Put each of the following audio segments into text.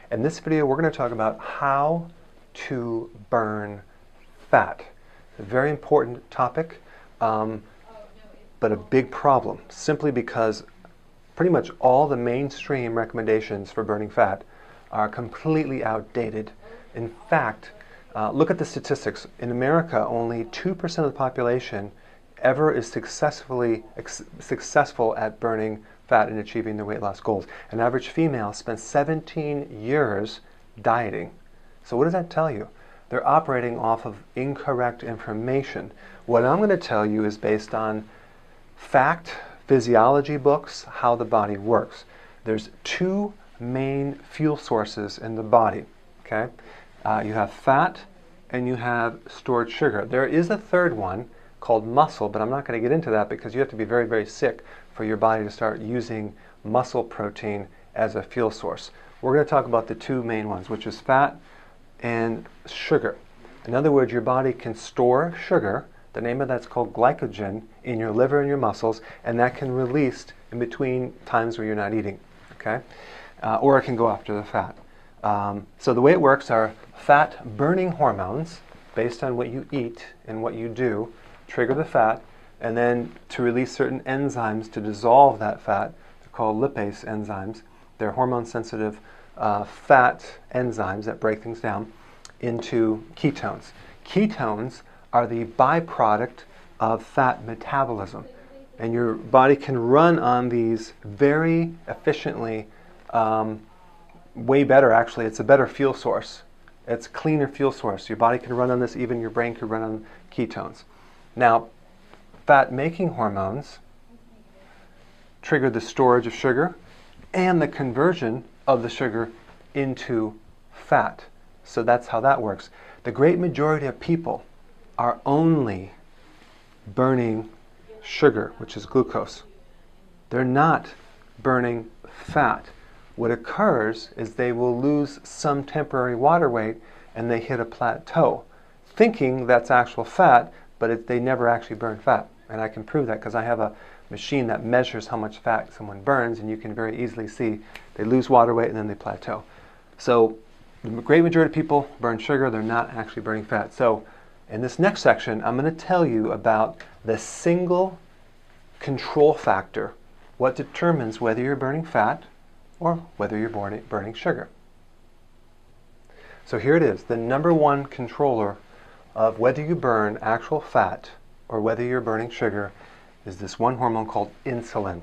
In this video, we're going to talk about how to burn fat. A very important topic, but a big problem, simply because pretty much all the mainstream recommendations for burning fat are completely outdated. In fact, look at the statistics. In America, only 2% of the population ever is successful at burning fat and achieving their weight loss goals. An average female spends 17 years dieting. So what does that tell you? They're operating off of incorrect information. What I'm going to tell you is based on fact, physiology books, how the body works. There's two main fuel sources in the body. Okay, you have fat and you have stored sugar. There is a third one called muscle, but I'm not going to get into that because you have to be very, very sick for your body to start using muscle protein as a fuel source. We're going to talk about the two main ones, which is fat and sugar. In other words, your body can store sugar, the name of that's called glycogen, in your liver and your muscles, and that can release in between times where you're not eating, okay? Or it can go after the fat. So the way it works are fat-burning hormones, based on what you eat and what you do, trigger the fat, and then to release certain enzymes to dissolve that fat. They're called lipase enzymes. They're hormone-sensitive fat enzymes that break things down into ketones. Ketones are the byproduct of fat metabolism, and your body can run on these very efficiently, way better actually. It's a better fuel source. It's a cleaner fuel source. Your body can run on this, even your brain can run on ketones. Now, fat-making hormones trigger the storage of sugar and the conversion of the sugar into fat. So that's how that works. The great majority of people are only burning sugar, which is glucose. They're not burning fat. What occurs is they will lose some temporary water weight and they hit a plateau, thinking that's actual fat, but they never actually burn fat. And I can prove that because I have a machine that measures how much fat someone burns, and you can very easily see they lose water weight and then they plateau. So the great majority of people burn sugar, they're not actually burning fat. So in this next section, I'm going to tell you about the single control factor, what determines whether you're burning fat or whether you're burning sugar. So here it is, the number one controller of whether you burn actual fat or whether you're burning sugar is this one hormone called insulin.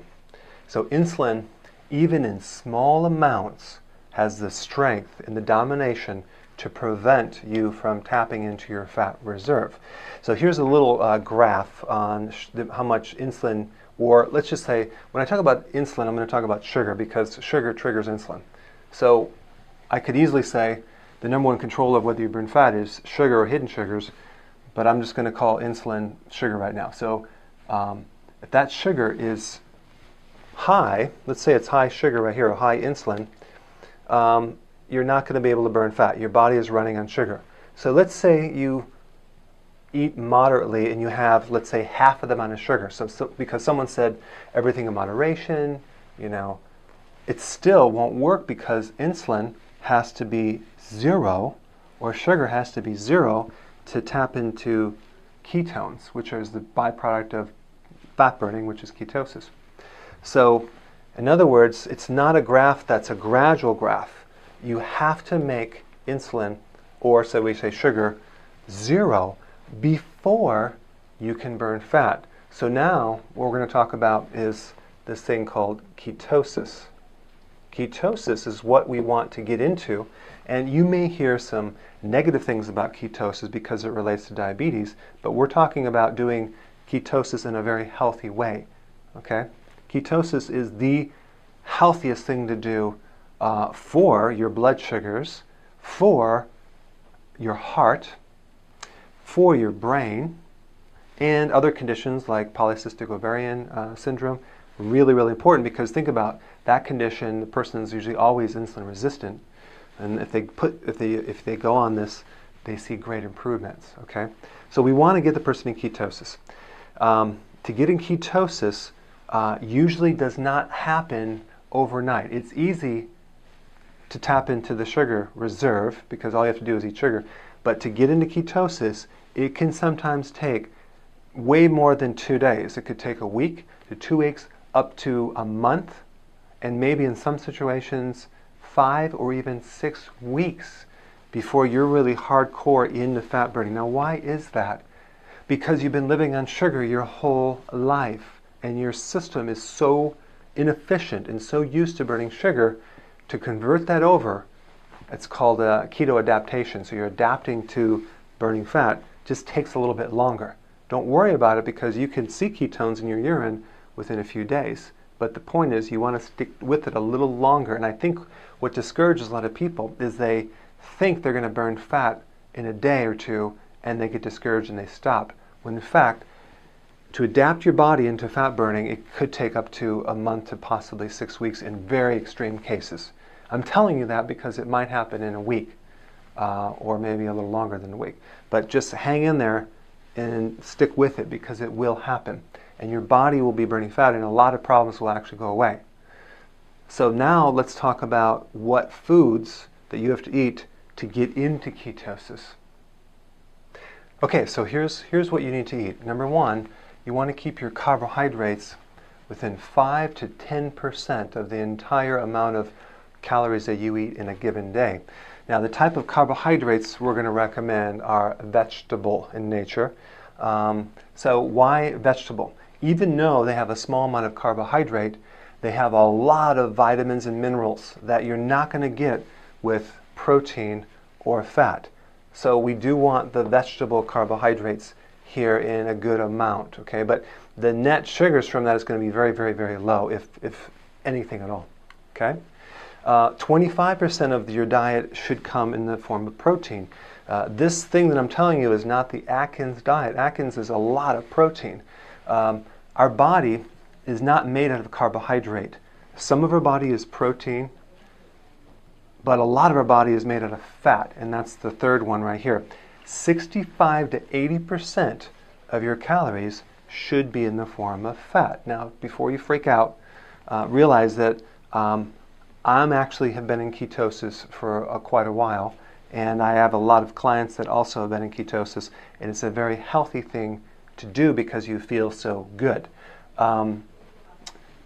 So insulin, even in small amounts, has the strength and the domination to prevent you from tapping into your fat reserve. So here's a little graph on how much insulin, or let's just say, when I talk about insulin, I'm going to talk about sugar because sugar triggers insulin. So I could easily say the number one control of whether you burn fat is sugar or hidden sugars, but I'm just going to call insulin sugar right now. So if that sugar is high, let's say it's high sugar right here, or high insulin, you're not going to be able to burn fat. Your body is running on sugar. So let's say you eat moderately and you have, let's say, half of the amount of sugar. So because someone said everything in moderation, you know, it still won't work because insulin has to be 0 or sugar has to be 0 to tap into ketones, which is the byproduct of fat burning, which is ketosis. So in other words, it's not a graph that's a gradual graph. You have to make insulin, or so we say sugar, 0 before you can burn fat. So now what we're going to talk about is this thing called ketosis. Ketosis is what we want to get into, and you may hear some negative things about ketosis because it relates to diabetes, but we're talking about doing ketosis in a very healthy way, okay? Ketosis is the healthiest thing to do for your blood sugars, for your heart, for your brain, and other conditions like polycystic ovarian syndrome. Really, really important, because think about that condition. The person is usually always insulin resistant, and if they go on this, they see great improvements. Okay, so we want to get the person in ketosis. To get in ketosis usually does not happen overnight. It's easy to tap into the sugar reserve, because all you have to do is eat sugar. But to get into ketosis, it can sometimes take way more than 2 days. It could take a week to 2 weeks, up to a month, and maybe in some situations 5 or even 6 weeks before you're really hardcore into fat burning. Now, why is that? Because you've been living on sugar your whole life, and your system is so inefficient and so used to burning sugar. To convert that over, it's called a keto adaptation. So you're adapting to burning fat, just takes a little bit longer. Don't worry about it, because you can see ketones in your urine within a few days. But the point is, you want to stick with it a little longer. And I think what discourages a lot of people is they think they're going to burn fat in a day or two, and they get discouraged and they stop. When in fact, to adapt your body into fat burning, it could take up to a month to possibly 6 weeks in very extreme cases. I'm telling you that because it might happen in a week, or maybe a little longer than a week. But just hang in there and stick with it, because it will happen. And your body will be burning fat, and a lot of problems will actually go away. So now let's talk about what foods that you have to eat to get into ketosis. Okay, so here's what you need to eat. Number one, you want to keep your carbohydrates within 5 to 10% of the entire amount of calories that you eat in a given day. Now, the type of carbohydrates we're going to recommend are vegetable in nature. So why vegetable? Even though they have a small amount of carbohydrate, they have a lot of vitamins and minerals that you're not going to get with protein or fat. So we do want the vegetable carbohydrates here in a good amount, okay? But the net sugars from that is going to be very, very, very low, if anything at all, okay? 25% of your diet should come in the form of protein. This thing that I'm telling you is not the Atkins diet. Atkins is a lot of protein. Our body is not made out of carbohydrate. Some of our body is protein, but a lot of our body is made out of fat, and that's the third one right here. 65 to 80% of your calories should be in the form of fat. Now, before you freak out, realize that I'm actually have been in ketosis for quite a while, and I have a lot of clients that also have been in ketosis, and it's a very healthy thing to do because you feel so good.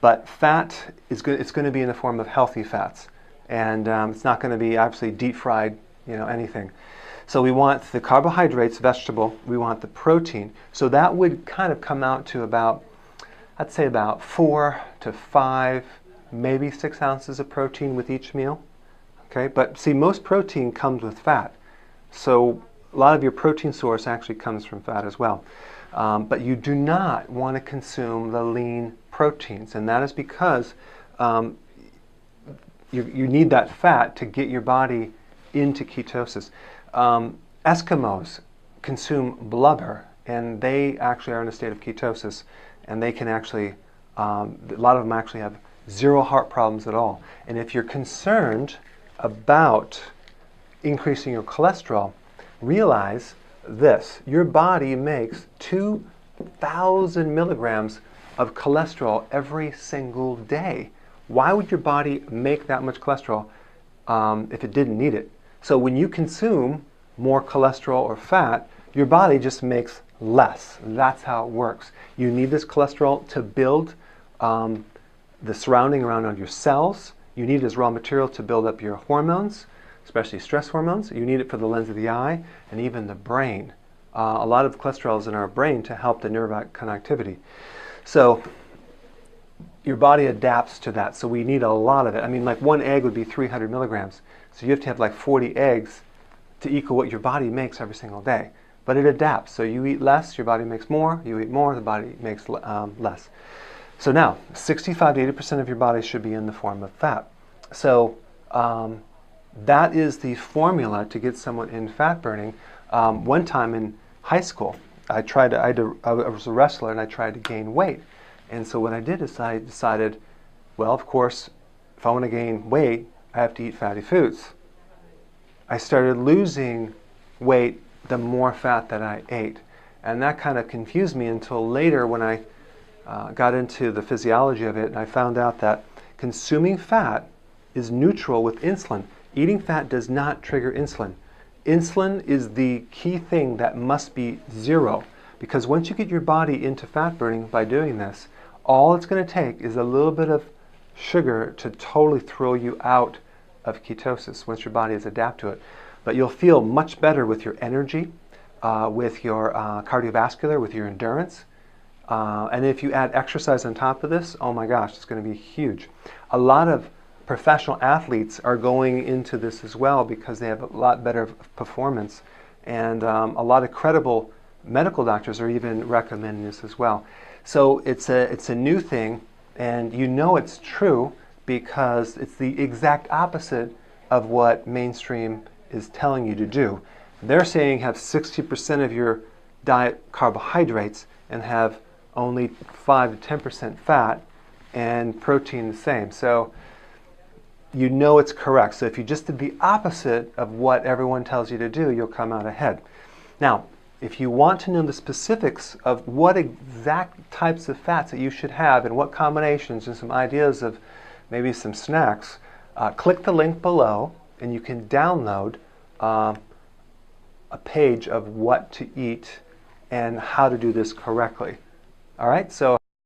But fat is good. It's going to be in the form of healthy fats, and it's not going to be obviously deep fried, anything. So we want the carbohydrates, vegetable. We want the protein. So that would kind of come out to about, I'd say about 4 to 5, maybe 6 ounces of protein with each meal. Okay, but see, most protein comes with fat. So a lot of your protein source actually comes from fat as well. But you do not want to consume the lean proteins, and that is because you need that fat to get your body into ketosis. Eskimos consume blubber, and they actually are in a state of ketosis, and they can actually, a lot of them actually have 0 heart problems at all. And if you're concerned about increasing your cholesterol, realize this: your body makes 2,000 milligrams of cholesterol every single day. Why would your body make that much cholesterol if it didn't need it? So when you consume more cholesterol or fat, your body just makes less. That's how it works. You need this cholesterol to build the surrounding around your cells. You need it as raw material to build up your hormones, especially stress hormones. You need it for the lens of the eye and even the brain. A lot of cholesterol is in our brain to help the neural connectivity. So your body adapts to that. So we need a lot of it. I mean, like 1 egg would be 300 milligrams. So you have to have like 40 eggs to equal what your body makes every single day. But it adapts. So you eat less, your body makes more. You eat more, the body makes less. So now, 65 to 80% of your body should be in the form of fat. So that is the formula to get someone in fat burning. One time in high school, I was a wrestler and I tried to gain weight. And so what I did is I decided, well, of course, if I want to gain weight, I have to eat fatty foods. I started losing weight the more fat that I ate. And that kind of confused me until later when I got into the physiology of it, and I found out that consuming fat is neutral with insulin. Eating fat does not trigger insulin. Insulin is the key thing that must be zero, because once you get your body into fat burning by doing this, all it's going to take is a little bit of sugar to totally throw you out of ketosis once your body has adapted to it. But you'll feel much better with your energy, with your cardiovascular, with your endurance. And if you add exercise on top of this, oh my gosh, it's going to be huge. A lot of professional athletes are going into this as well because they have a lot better performance. And a lot of credible medical doctors are even recommending this as well. So it's a new thing, and you know it's true because it's the exact opposite of what mainstream is telling you to do. They're saying have 60% of your diet carbohydrates and have only 5 to 10% fat, and protein the same. So you know it's correct. So if you just did the opposite of what everyone tells you to do, you'll come out ahead. Now, if you want to know the specifics of what exact types of fats that you should have and what combinations and some ideas of maybe some snacks, click the link below and you can download a page of what to eat and how to do this correctly. All right, so